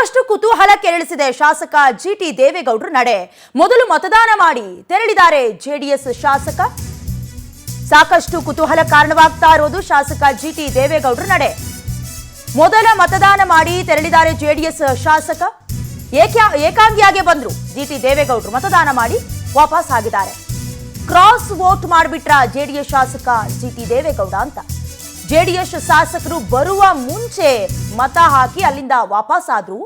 ಸಾಕಷ್ಟು ಕುತೂಹಲ ಕೆರಳಿಸಿದೆ ಶಾಸಕ ಜಿಟಿ ದೇವೇಗೌಡರ ನಡೆ. ಮೊದಲು ಮತದಾನ ಮಾಡಿ ತೆರಳಿದ್ದಾರೆ ಜೆಡಿಎಸ್ ಶಾಸಕ. ಸಾಕಷ್ಟು ಕುತೂಹಲ ಕಾರಣವಾಗ್ತಾ ಇರೋದು ಶಾಸಕ ಜಿಟಿ ದೇವೇಗೌಡರ ನಡೆ. ಮೊದಲ ಮತದಾನ ಮಾಡಿ ತೆರಳಿದ್ದಾರೆ ಜೆಡಿಎಸ್ ಶಾಸಕ. ಏಕಾಂಗಿಯಾಗಿ ಬಂದ್ರು ಜಿಟಿ ದೇವೇಗೌಡರು. ಮತದಾನ ಮಾಡಿ ವಾಪಸ್ ಆಗಿದ್ದಾರೆ. ಕ್ರಾಸ್ ವೋಟ್ ಮಾಡಿಬಿಟ್ರ ಜೆಡಿಎಸ್ ಶಾಸಕ ಜಿಟಿ ದೇವೇಗೌಡ ಅಂತ. ಜೆಡಿಎಸ್ ಶಾಸಕರು ಬರುವ ಮುಂಚೆ ಮತ ಹಾಕಿ ಅಲ್ಲಿಂದ ವಾಪಸ್ ಆದ್ರು.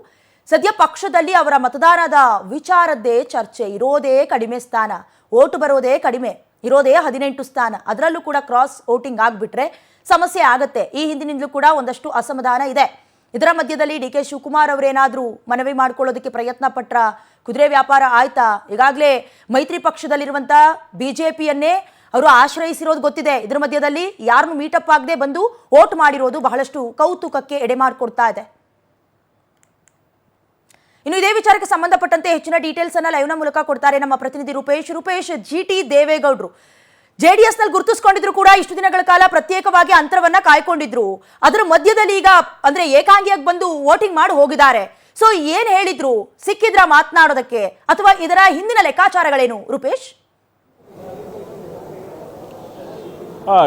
ಸದ್ಯ ಪಕ್ಷದಲ್ಲಿ ಅವರ ಮತದಾನದ ವಿಚಾರದ್ದೇ ಚರ್ಚೆ. ಇರೋದೇ ಕಡಿಮೆ ಸ್ಥಾನ, ಓಟು ಬರೋದೇ ಕಡಿಮೆ, ಇರೋದೇ 18 ಸ್ಥಾನ. ಅದರಲ್ಲೂ ಕೂಡ ಕ್ರಾಸ್ ವೋಟಿಂಗ್ ಆಗ್ಬಿಟ್ರೆ ಸಮಸ್ಯೆ ಆಗತ್ತೆ. ಈ ಹಿಂದಿನಿಂದಲೂ ಕೂಡ ಒಂದಷ್ಟು ಅಸಮಾಧಾನ ಇದೆ. ಇದರ ಮಧ್ಯದಲ್ಲಿ ಡಿ.ಕೆ. ಶಿವಕುಮಾರ್ ಅವರೇನಾದ್ರೂ ಮನವಿ ಮಾಡ್ಕೊಳ್ಳೋದಕ್ಕೆ ಪ್ರಯತ್ನ ಪಟ್ರ? ಕುದುರೆ ವ್ಯಾಪಾರ ಆಯ್ತಾ? ಈಗಾಗಲೇ ಮೈತ್ರಿ ಪಕ್ಷದಲ್ಲಿರುವಂತ ಬಿಜೆಪಿಯನ್ನೇ ಅವರು ಆಶ್ರಯಿಸಿರೋದು ಗೊತ್ತಿದೆ. ಇದರ ಮಧ್ಯದಲ್ಲಿ ಯಾರನ್ನು ಮೀಟಪ್ ಆಗದೆ ಬಂದು ವೋಟ್ ಮಾಡಿರೋದು ಬಹಳಷ್ಟು ಕೌತುಕಕ್ಕೆ ಎಡೆ ಮಾಡಿಕೊಡ್ತಾ ಇದೆ. ಇನ್ನು ಇದೇ ವಿಚಾರಕ್ಕೆ ಸಂಬಂಧಪಟ್ಟಂತೆ ಹೆಚ್ಚಿನ ಡೀಟೇಲ್ಸ್ ಅನ್ನ ಲೈವ್ನ ಮೂಲಕ ಕೊಡ್ತಾರೆ ನಮ್ಮ ಪ್ರತಿನಿಧಿ ರೂಪೇಶ್. ಜಿಟಿ ದೇವೇಗೌಡರು ಜೆಡಿಎಸ್ ನಲ್ಲಿ ಗುರುತಿಸಿಕೊಂಡಿದ್ರು ಕೂಡ ಇಷ್ಟು ದಿನಗಳ ಕಾಲ ಪ್ರತ್ಯೇಕವಾಗಿ ಅಂತರವನ್ನ ಕಾಯ್ಕೊಂಡಿದ್ರು. ಅದರ ಮಧ್ಯದಲ್ಲಿ ಈಗ ಅಂದ್ರೆ ಏಕಾಂಗಿಯಾಗಿ ಬಂದು ವೋಟಿಂಗ್ ಮಾಡಿ ಹೋಗಿದ್ದಾರೆ. ಸೊ ಏನ್ ಹೇಳಿದ್ರು? ಸಿಕ್ಕಿದ್ರ ಮಾತನಾಡೋದಕ್ಕೆ ಅಥವಾ ಇದರ ಹಿಂದಿನ ಲೆಕ್ಕಾಚಾರಗಳೇನು ರೂಪೇಶ್?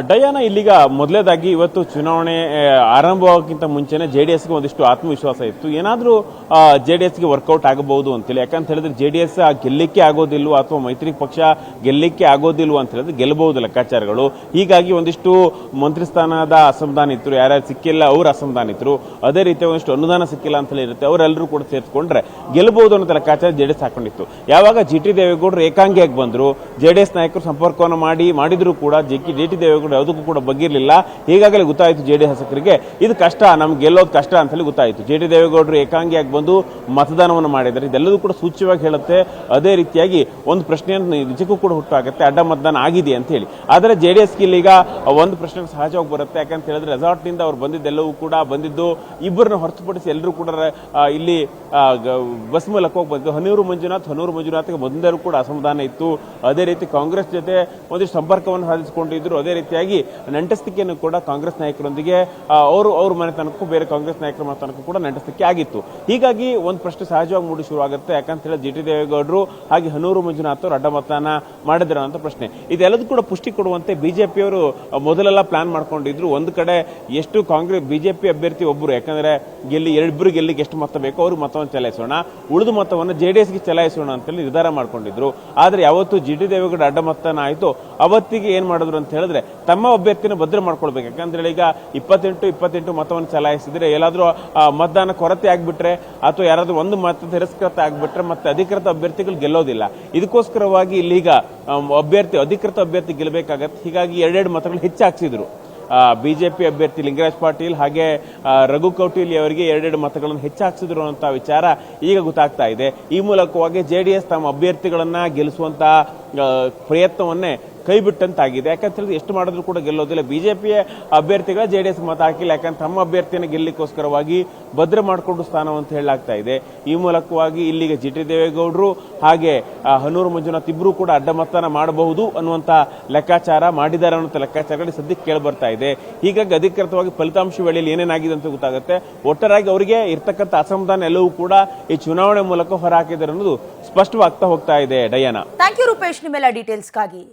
ಡಯಾನ, ಇಲ್ಲಿಗ ಮೊದಲೇದಾಗಿ ಇವತ್ತು ಚುನಾವಣೆ ಆರಂಭವಾಗಕ್ಕಿಂತ ಮುಂಚೆನೆ ಜೆಡಿಎಸ್ಗೆ ಒಂದಿಷ್ಟು ಆತ್ಮವಿಶ್ವಾಸ ಇತ್ತು. ಏನಾದರೂ ಜೆಡಿಎಸ್ಗೆ ವರ್ಕೌಟ್ ಆಗಬಹುದು ಅಂತೇಳಿ. ಯಾಕಂತ ಹೇಳಿದ್ರೆ ಜೆಡಿಎಸ್ ಗೆಲ್ಲಿಕ್ಕೆ ಆಗೋದಿಲ್ವೋ ಅಥವಾ ಮೈತ್ರಿ ಪಕ್ಷ ಗೆಲ್ಲಿಕ್ಕೆ ಆಗೋದಿಲ್ವೋ ಅಂತ ಹೇಳಿದ್ರೆ ಗೆಲ್ಲಬಹುದು ಲೆಕ್ಕಾಚಾರಗಳು. ಹೀಗಾಗಿ ಒಂದಿಷ್ಟು ಮಂತ್ರಿ ಸ್ಥಾನದ ಅಸಮಾಧಾನ ಇತ್ತು, ಯಾರ್ಯಾರು ಸಿಕ್ಕಿಲ್ಲ ಅವ್ರ ಅಸಮಾಧಾನ ಇತ್ತು. ಅದೇ ರೀತಿ ಒಂದಿಷ್ಟು ಅನುದಾನ ಸಿಕ್ಕಿಲ್ಲ ಅಂತ ಇರುತ್ತೆ, ಅವರೆಲ್ಲರೂ ಕೂಡ ಸೇರಿಸ್ಕೊಂಡ್ರೆ ಗೆಲ್ಲಬಹುದು ಅನ್ನೋ ಲೆಕ್ಕಾಚಾರ ಜೆಡಿಎಸ್ ಹಾಕೊಂಡಿತ್ತು. ಯಾವಾಗ ಜಿಟಿ ದೇವೇಗೌಡರು ಏಕಾಂಗಿಯಾಗಿ ಬಂದ್ರು, ಜೆಡಿಎಸ್ ನಾಯಕರು ಸಂಪರ್ಕವನ್ನು ಮಾಡಿದ್ರು ಕೂಡ ಜಿಟಿ ದೇವೇಗೌಡರು ಯಾವುದಕ್ಕೂ ಕೂಡ ಬಗ್ಗಿರಲಿಲ್ಲ. ಈಗಾಗಲೇ ಗೊತ್ತಾಯಿತು ಜೆಡಿಎಸ್ ಶಾಸಕರಿಗೆ ಇದು ಕಷ್ಟ, ನಮ್ಗೆ ಗೆಲ್ಲೋದು ಕಷ್ಟ ಅಂತ ಹೇಳಿ ಗೊತ್ತಾಯಿತು. ಜಿಟಿ ದೇವೇಗೌಡರು ಏಕಾಂಗಿಯಾಗಿ ಬಂದು ಮತದಾನವನ್ನು ಮಾಡಿದ್ದಾರೆ. ಇದೆಲ್ಲದೂ ಕೂಡ ಸೂಚ್ಯವಾಗಿ ಹೇಳುತ್ತೆ. ಅದೇ ರೀತಿಯಾಗಿ ಒಂದು ಪ್ರಶ್ನೆಯನ್ನು ನಿಜಕ್ಕೂ ಕೂಡ ಹುಟ್ಟಾಗುತ್ತೆ, ಅಡ್ಡ ಮತದಾನ ಆಗಿದೆ ಅಂತ ಹೇಳಿ. ಆದರೆ ಜೆಡಿಎಸ್ಗೆ ಇಲ್ಲಿಗ ಒಂದು ಪ್ರಶ್ನೆ ಸಹಜವಾಗಿ ಬರುತ್ತೆ. ಯಾಕಂತ ಹೇಳಿದ್ರೆ ರೆಸಾರ್ಟ್ ನಿಂದ ಅವ್ರು ಬಂದಿದ್ದೆಲ್ಲವೂ ಕೂಡ ಬಂದಿದ್ದು ಇಬ್ಬರನ್ನ ಹೊರತುಪಡಿಸಿ ಎಲ್ಲರೂ ಕೂಡ ಇಲ್ಲಿ ಬಸ್ ಮೂಲಕ ಹೋಗಿ ಬಂದಿದ್ದು. ಹೊನ್ನೂರು ಮಂಜುನಾಥ್ಗೆ ಮೊದಲು ಕೂಡ ಅಸಮಾಧಾನ ಇತ್ತು. ಅದೇ ರೀತಿ ಕಾಂಗ್ರೆಸ್ ಜೊತೆ ಒಂದಿಷ್ಟು ಸಂಪರ್ಕವನ್ನು ಸಾಧಿಸಿಕೊಂಡಿದ್ರು. ಅದೇ ರೀತಿಯಾಗಿ ನಂಟಸ್ತಿಕೆಯನ್ನು ಕೂಡ ಕಾಂಗ್ರೆಸ್ ನಾಯಕರೊಂದಿಗೆ ಅವ್ರ ಮನೆತನಕ್ಕೂ ಬೇರೆ ಕಾಂಗ್ರೆಸ್ ನಾಯಕರ ಮನೆತನಕ್ಕೂ ಕೂಡ ನಂಟಸ್ತಿಕೆ ಆಗಿತ್ತು. ಹೀಗಾಗಿ ಒಂದು ಪ್ರಶ್ನೆ ಸಹಜವಾಗಿ ಮೂಡಿ ಶುರುವಾಗುತ್ತೆ. ಯಾಕಂತ ಹೇಳಿ ಜಿಟಿ ದೇವೇಗೌಡರು ಹಾಗೆ ಹೊನ್ನೂರು ಮಂಜುನಾಥ್ ಅವರು ಅಡ್ಡ ಮತದಾನ ಮಾಡಿದ್ರ ಅಂತ ಪ್ರಶ್ನೆ. ಇದೆಲ್ಲದೂ ಕೂಡ ಪುಷ್ಟಿ ಕೊಡುವಂತೆ ಬಿಜೆಪಿಯವರು ಮೊದಲೆಲ್ಲ ಪ್ಲಾನ್ ಮಾಡ್ಕೊಂಡಿದ್ರು. ಒಂದು ಕಡೆ ಎಷ್ಟು ಕಾಂಗ್ರೆಸ್ ಬಿಜೆಪಿ ಅಭ್ಯರ್ಥಿ ಒಬ್ಬರು, ಯಾಕಂದ್ರೆ ಇಬ್ಬರು ಗೆಲ್ಲಿಗೆ ಎಷ್ಟು ಮತ ಬೇಕೋ ಅವ್ರಿಗೆ ಮತವನ್ನು ಚಲಾಯಿಸೋಣ, ಉಳಿದ ಮತವನ್ನು ಜೆಡಿಎಸ್ಗೆ ಚಲಾಯಿಸೋಣ ಅಂತೇಳಿ ನಿರ್ಧಾರ ಮಾಡ್ಕೊಂಡಿದ್ರು. ಆದ್ರೆ ಯಾವತ್ತು ಜಿಟಿ ದೇವೇಗೌಡ ಅಡ್ಡ ಮತದಾನ ಆಯ್ತು ಅವತ್ತಿಗೆ ಏನ್ ಮಾಡಿದ್ರು ಅಂತ ಹೇಳಿದ್ರೆ ತಮ್ಮ ಅಭ್ಯರ್ಥಿನ ಭದ್ರ ಮಾಡ್ಕೊಳ್ಬೇಕು. ಯಾಕಂದ್ರೆ ಈಗ 28 ಮತವನ್ನು ಚಲಾಯಿಸಿದ್ರೆ ಎಲ್ಲಾದ್ರೂ ಮತದಾನ ಕೊರತೆ ಆಗ್ಬಿಟ್ರೆ ಅಥವಾ ಯಾರಾದ್ರೂ ಒಂದು ಮತ ತಿರಸ್ಕೃತ ಆಗ್ಬಿಟ್ರೆ ಮತ್ತೆ ಅಧಿಕೃತ ಅಭ್ಯರ್ಥಿಗಳು ಗೆಲ್ಲೋದಿಲ್ಲ. ಇದಕ್ಕೋಸ್ಕರವಾಗಿ ಇಲ್ಲಿಗ ಅಧಿಕೃತ ಅಭ್ಯರ್ಥಿ ಗೆಲ್ಲಬೇಕಾಗತ್ತೆ. ಹೀಗಾಗಿ 2 ಮತಗಳು ಹೆಚ್ಚು ಹಾಕ್ಸಿದ್ರು. ಬಿಜೆಪಿ ಅಭ್ಯರ್ಥಿ ಲಿಂಗರಾಜ್ ಪಾಟೀಲ್ ಹಾಗೆ ರಘು ಕೌಟಿಲ್ಯ ಅವರಿಗೆ 2 ಮತಗಳನ್ನು ಹೆಚ್ಚು ಹಾಕ್ಸಿದ್ರು ಅಂತ ವಿಚಾರ ಈಗ ಗೊತ್ತಾಗ್ತಾ ಇದೆ. ಈ ಮೂಲಕವಾಗಿ ಜೆಡಿಎಸ್ ತಮ್ಮ ಅಭ್ಯರ್ಥಿಗಳನ್ನ ಗೆಲ್ಲಿಸುವಂತ ಪ್ರಯತ್ನವನ್ನೇ ಕೈ ಬಿಟ್ಟಂತಾಗಿದೆ. ಯಾಕಂತ ಹೇಳಿದ್ರೆ ಎಷ್ಟು ಮಾಡಿದ್ರು ಕೂಡ ಗೆಲ್ಲೋದಿಲ್ಲ. ಬಿಜೆಪಿಯ ಅಭ್ಯರ್ಥಿಗಳ ಜೆಡಿಎಸ್ ಮತ ಹಾಕಿಲ್ಲ. ಯಾಕಂದ್ರೆ ತಮ್ಮ ಅಭ್ಯರ್ಥಿಯನ್ನು ಗೆಲ್ಲಿಕ್ಕೋಸ್ಕರವಾಗಿ ಭದ್ರ ಮಾಡಿಕೊಂಡು ಸ್ಥಾನವಂತ ಹೇಳಲಾಗ್ತಾ ಇದೆ. ಈ ಮೂಲಕವಾಗಿ ಇಲ್ಲಿಗೆ ಜಿಟಿ ದೇವೇಗೌಡರು ಹಾಗೆ ಹೊನ್ನೂರು ಮಂಜುನಾಥ್ ಇಬ್ಬರು ಕೂಡ ಅಡ್ಡ ಮತದಾನ ಮಾಡಬಹುದು ಅನ್ನುವಂತ ಲೆಕ್ಕಾಚಾರ ಮಾಡಿದ್ದಾರೆ ಅನ್ನೋ ಲೆಕ್ಕಾಚಾರಗಳು ಸದ್ಯಕ್ಕೆ ಕೇಳಿ ಬರ್ತಾ ಇದೆ. ಹೀಗಾಗಿ ಅಧಿಕೃತವಾಗಿ ಫಲಿತಾಂಶ ವೇಳೆಯಲ್ಲಿ ಏನೇನಾಗಿದೆ ಅಂತ ಗೊತ್ತಾಗುತ್ತೆ. ಒಟ್ಟಾರೆಯಾಗಿ ಅವರಿಗೆ ಇರ್ತಕ್ಕಂಥ ಅಸಮಾಧಾನ ಎಲ್ಲವೂ ಕೂಡ ಈ ಚುನಾವಣೆ ಮೂಲಕ ಹೊರಹಾಕಿದ್ದಾರೆ ಅನ್ನೋದು ಸ್ಪಷ್ಟವಾಗ್ತಾ ಹೋಗ್ತಾ ಇದೆ. ಡಯಾನ, ಥ್ಯಾಂಕ್ ಯು ರೂಪೇಶ್ ನಿಮ್ಮೆಲ್ಲ ಡೀಟೇಲ್ಸ್ಗಾಗಿ.